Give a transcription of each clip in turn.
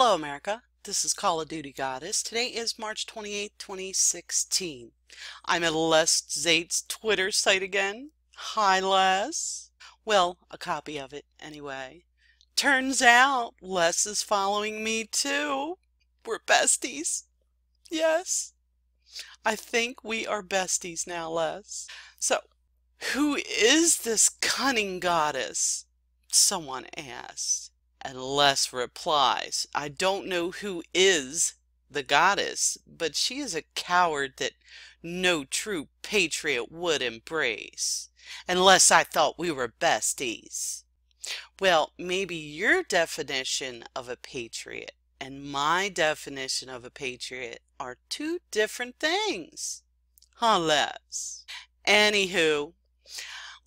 Hello, America. This is Call of Duty Goddess. Today is March 28th, 2016. I'm at Les Zate's Twitter site again. Hi, Les. Well, a copy of it, anyway. Turns out Les is following me, too. We're besties. Yes. I think we are besties now, Les. So, who is this cunning goddess? Someone asked. And Les replies, I don't know who is the goddess, but she is a coward that no true patriot would embrace, unless I thought we were besties. Well, maybe your definition of a patriot and my definition of a patriot are two different things. Huh, Les? Anywho,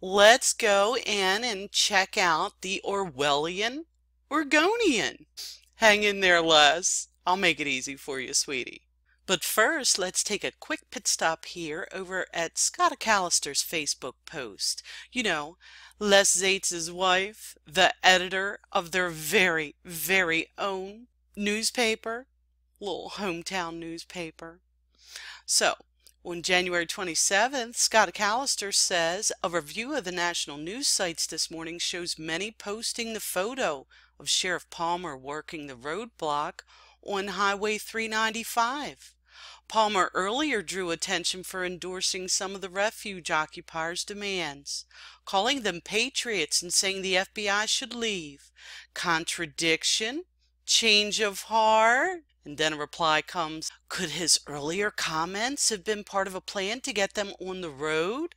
let's go in and check out the Orwellian Oregonian. Hang in there, Les. I'll make it easy for you, sweetie. But first, let's take a quick pit stop here over at Scott Callister's Facebook post. You know, Les Zates' wife, the editor of their very, very own newspaper, little hometown newspaper. So, on January 27th, Scott Callister says, a review of the national news sites this morning shows many posting the photo of Sheriff Palmer working the roadblock on Highway 395. Palmer earlier drew attention for endorsing some of the refuge occupiers' demands, calling them patriots and saying the FBI should leave. Contradiction? Change of heart? And then a reply comes, could his earlier comments have been part of a plan to get them on the road?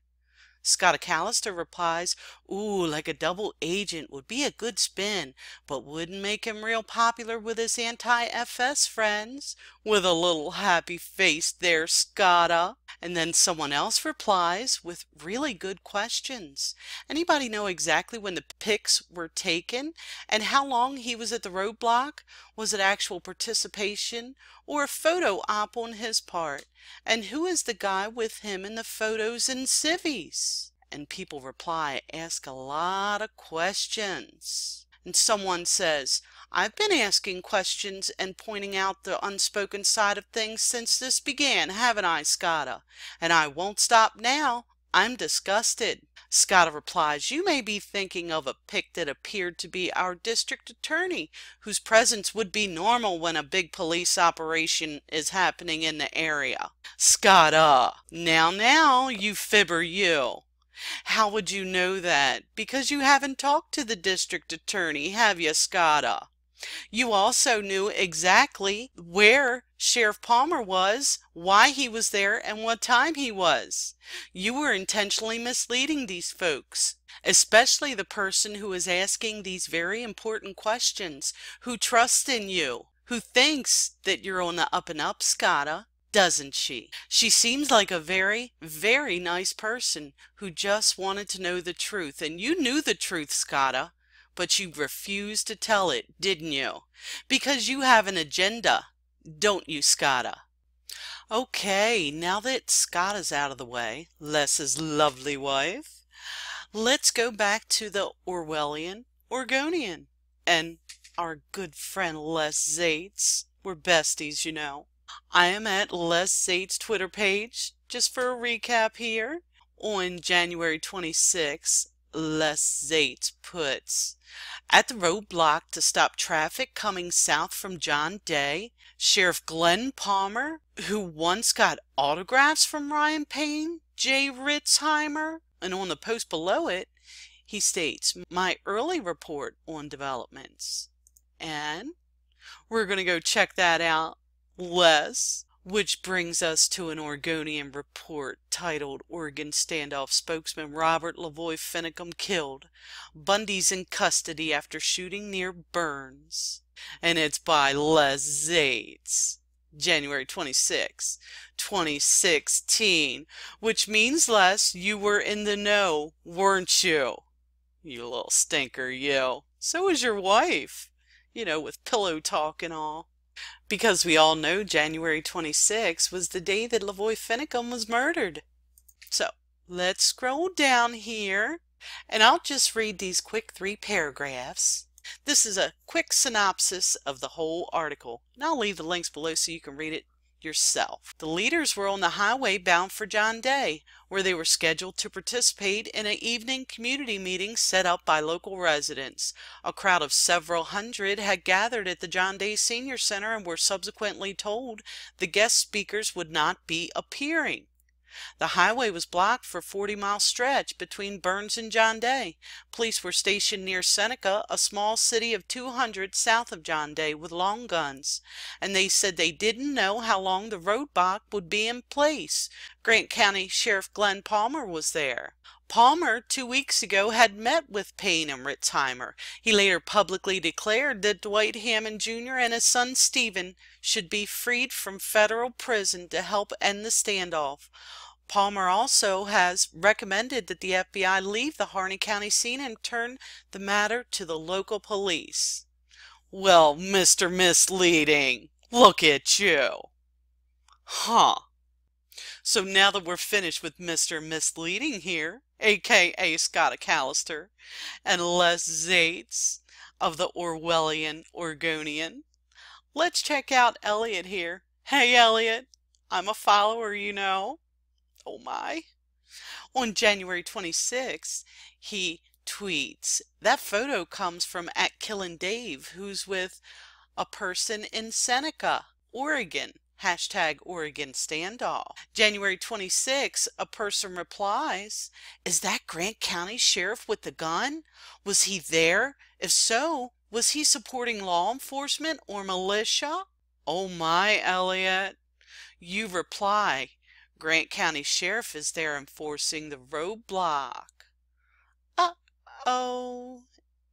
Scott Callister replies, ooh, like a double agent would be a good spin, but wouldn't make him real popular with his anti-FS friends. With a little happy face there, Scotta. And then someone else replies with really good questions. Anybody know exactly when the pics were taken and how long he was at the roadblock? Was it actual participation or a photo op on his part? And who is the guy with him in the photos and civvies? And people reply, ask a lot of questions. And someone says, I've been asking questions and pointing out the unspoken side of things since this began, haven't I, Scotta? And I won't stop now. I'm disgusted. Scotta replies, you may be thinking of a pic that appeared to be our district attorney, whose presence would be normal when a big police operation is happening in the area. Scotta, now, you fibber you. How would you know that? Because you haven't talked to the district attorney, have you, Scotta? You also knew exactly where Sheriff Palmer was, why he was there, and what time he was. You were intentionally misleading these folks, especially the person who is asking these very important questions, who trusts in you, who thinks that you're on the up and up, Scotta, doesn't she? She seems like a very, very nice person who just wanted to know the truth, and you knew the truth, Scotta. But you refused to tell it, didn't you? Because you have an agenda, don't you, Scotta? Okay, now that Scotta's out of the way, Les's lovely wife, let's go back to the Orwellian Oregonian and our good friend Les Zates. We're besties, you know. I am at Les Zates' Twitter page, just for a recap here. On January 26th, Les Zates puts, at the roadblock to stop traffic coming south from John Day, Sheriff Glenn Palmer, who once got autographs from Ryan Payne, Jay Ritzheimer, and on the post below it, he states, my early report on developments. And we're going to go check that out, Les. Which brings us to an Oregonian report titled, Oregon Standoff Spokesman Robert Lavoy Finicum Killed. Bundy's in custody after shooting near Burns. And it's by Les Zates. January 26, 2016. Which means, Les, you were in the know, weren't you? You little stinker, you. So was your wife. You know, with pillow talk and all. Because we all know January 26 was the day that Lavoy Finicum was murdered. So, let's scroll down here, and I'll just read these quick 3 paragraphs. This is a quick synopsis of the whole article, and I'll leave the links below so you can read it yourself. The leaders were on the highway bound for John Day, where they were scheduled to participate in an evening community meeting set up by local residents. A crowd of several hundred had gathered at the John Day Senior Center and were subsequently told the guest speakers would not be appearing. The highway was blocked for a 40-mile stretch between Burns and John Day. Police were stationed near Seneca, a small city of 200 south of John Day, with long guns, and they said they didn't know how long the roadblock would be in place. Grant County Sheriff Glenn Palmer was there. Palmer, 2 weeks ago, had met with Payne and Ritzheimer. He later publicly declared that Dwight Hammond Jr. and his son Stephen should be freed from federal prison to help end the standoff. Palmer also has recommended that the FBI leave the Harney County scene and turn the matter to the local police. Well, Mr. Misleading, look at you. Huh. So now that we're finished with Mr. Misleading here, aka Scott McAllister, and Les Zates of the Orwellian Oregonian, let's check out Elliot here. Hey Elliot, I'm a follower, you know. Oh my. On January 26th, he tweets, that photo comes from @KillinDave, who's with a person in Seneca, Oregon. Hashtag Oregon standoff. January 26th, a person replies, is that Grant County Sheriff with the gun? Was he there? If so, was he supporting law enforcement or militia? Oh my, Elliot. You reply, Grant County Sheriff is there enforcing the roadblock. Uh-oh,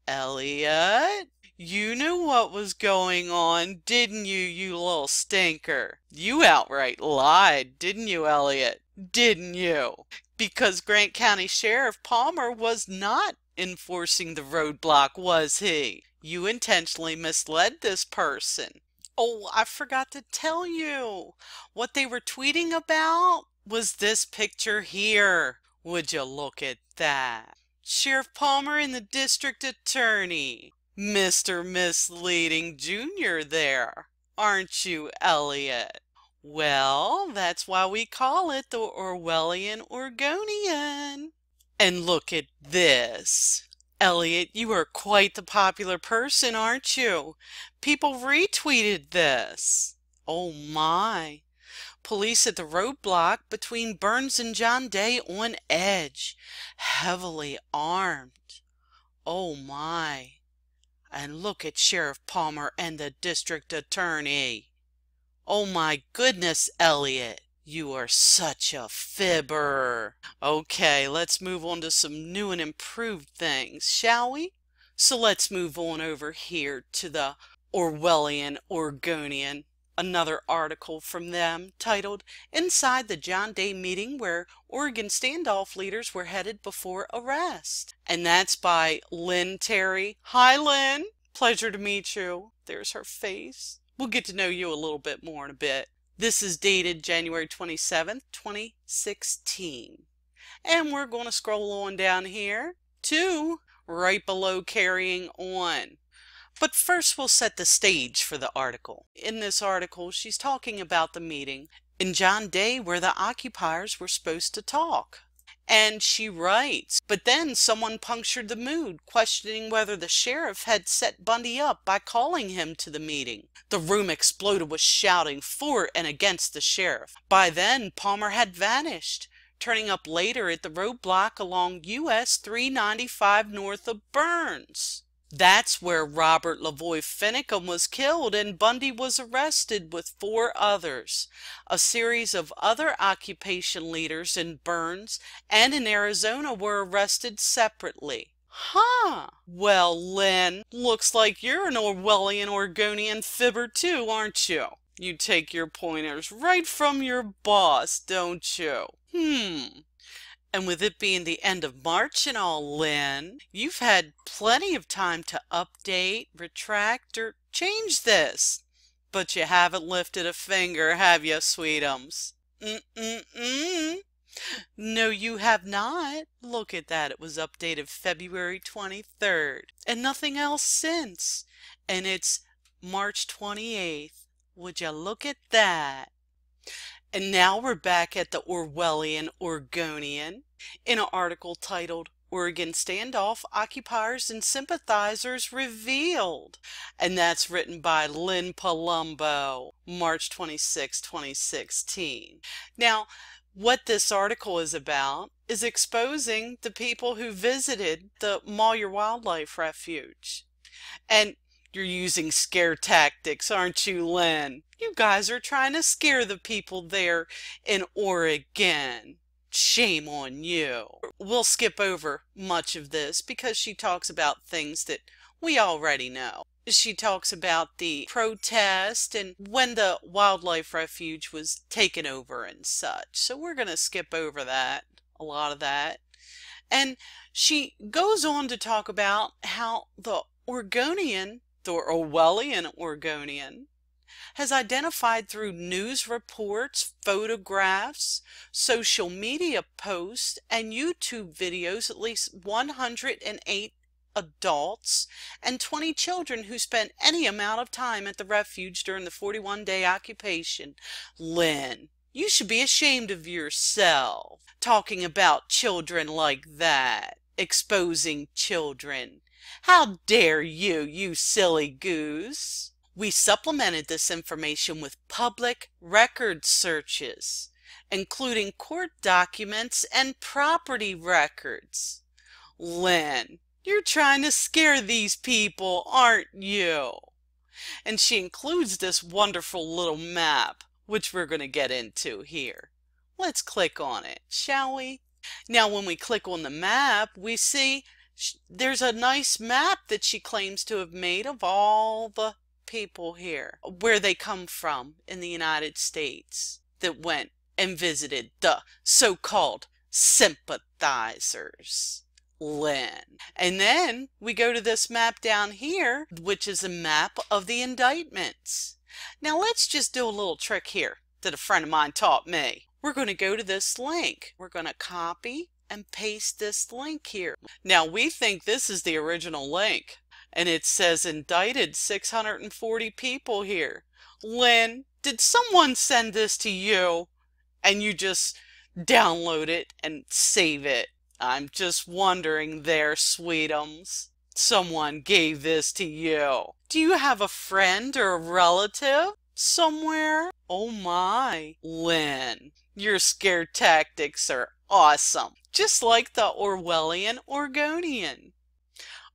Elliot. You knew what was going on, didn't you, you little stinker? You outright lied, didn't you, Elliot? Didn't you? Because Grant County Sheriff Palmer was not enforcing the roadblock, was he? You intentionally misled this person. Oh, I forgot to tell you. What they were tweeting about was this picture here. Would you look at that? Sheriff Palmer and the district attorney. Mr. Misleading Jr. there. Aren't you, Elliot? Well, that's why we call it the Orwellian Oregonian. And look at this. Elliot, you are quite the popular person, aren't you? People retweeted this. Oh my. Police at the roadblock between Burns and John Day on edge, heavily armed. Oh my. And look at Sheriff Palmer and the district attorney. Oh my goodness, Elliot. You are such a fibber. Okay, let's move on to some new and improved things, shall we? So let's move on over here to the Orwellian Oregonian. Another article from them titled, Inside the John Day Meeting Where Oregon Standoff Leaders Were Headed Before Arrest. And that's by Lynn Terry. Hi, Lynn. Pleasure to meet you. There's her face. We'll get to know you a little bit more in a bit. This is dated January 27th, 2016. And we're going to scroll on down here to right below carrying on. But first we'll set the stage for the article. In this article, she's talking about the meeting in John Day where the occupiers were supposed to talk. And she writes, but then someone punctured the mood, questioning whether the sheriff had set Bundy up by calling him to the meeting. The room exploded with shouting for and against the sheriff. By then, Palmer had vanished, turning up later at the roadblock along US 395 north of Burns. That's where Robert Lavoy Finicum was killed and Bundy was arrested with 4 others. A series of other occupation leaders in Burns and in Arizona were arrested separately. Huh. Well, Lynn, looks like you're an Orwellian Oregonian fibber too, aren't you? You take your pointers right from your boss, don't you? And with it being the end of March and all, Lynn, you've had plenty of time to update, retract, or change this. But you haven't lifted a finger, have you, sweetums? No, you have not. Look at that. It was updated February 23rd. And nothing else since. And it's March 28th. Would you look at that? And now we're back at the Orwellian Oregonian in an article titled Oregon Standoff Occupiers and Sympathizers Revealed. And that's written by Lynn Palumbo, March 26, 2016. Now, what this article is about is exposing the people who visited the Moyer Wildlife Refuge. And you're using scare tactics, aren't you, Lynn? You guys are trying to scare the people there in Oregon. Shame on you. We'll skip over much of this because she talks about things that we already know. She talks about the protest and when the wildlife refuge was taken over and such. So we're going to skip over that, a lot of that. And she goes on to talk about how the Oregonian, the Orwellian Oregonian, has identified through news reports, photographs, social media posts, and YouTube videos at least 108 adults and 20 children who spent any amount of time at the refuge during the 41-day occupation. Lynn, you should be ashamed of yourself, talking about children like that, exposing children. How dare you, you silly goose? We supplemented this information with public record searches, including court documents and property records. Lynn, you're trying to scare these people, aren't you? And she includes this wonderful little map, which we're going to get into here. Let's click on it, shall we? Now, when we click on the map, we see there's a nice map that she claims to have made of all the people here, where they come from in the United States that went and visited the so-called sympathizers. Lynn. And then we go to this map down here, which is a map of the indictments. Now let's just do a little trick here that a friend of mine taught me. We're going to go to this link. We're going to copy and paste this link here. Now we think this is the original link, and it says indicted 640 people here. Lynn, did someone send this to you and you just download it and save it? I'm just wondering there, sweetums. Someone gave this to you. Do you have a friend or a relative somewhere? Oh my, Lynn, your scare tactics are awesome. Just like the Orwellian Oregonian.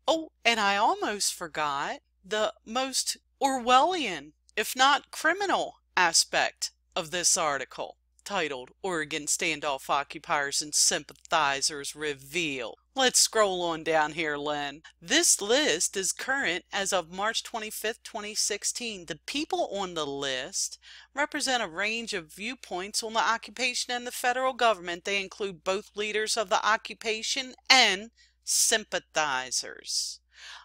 Oh, and I almost forgot the most Orwellian, if not criminal, aspect of this article, titled Oregon Standoff Occupiers and Sympathizers Reveal. Let's scroll on down here, Lynn. This list is current as of March 25th, 2016. The people on the list represent a range of viewpoints on the occupation and the federal government. They include both leaders of the occupation and sympathizers.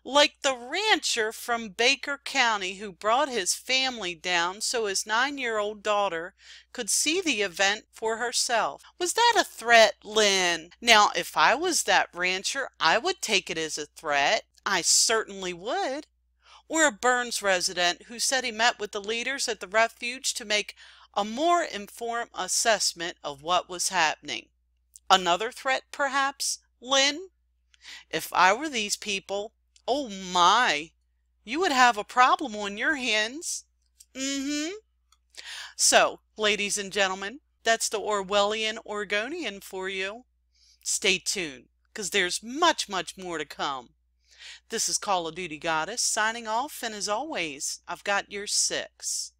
Like the rancher from Baker County who brought his family down so his 9-year-old daughter could see the event for herself. Was that a threat, Lynn? Now, if I was that rancher, I would take it as a threat. I certainly would. Or a Burns resident who said he met with the leaders at the refuge to make a more informed assessment of what was happening. Another threat, perhaps, Lynn? If I were these people, oh my, you would have a problem on your hands. So, ladies and gentlemen, that's the Orwellian Oregonian for you. Stay tuned, because there's much, much more to come. This is Call of Duty Goddess signing off, and as always, I've got your 6.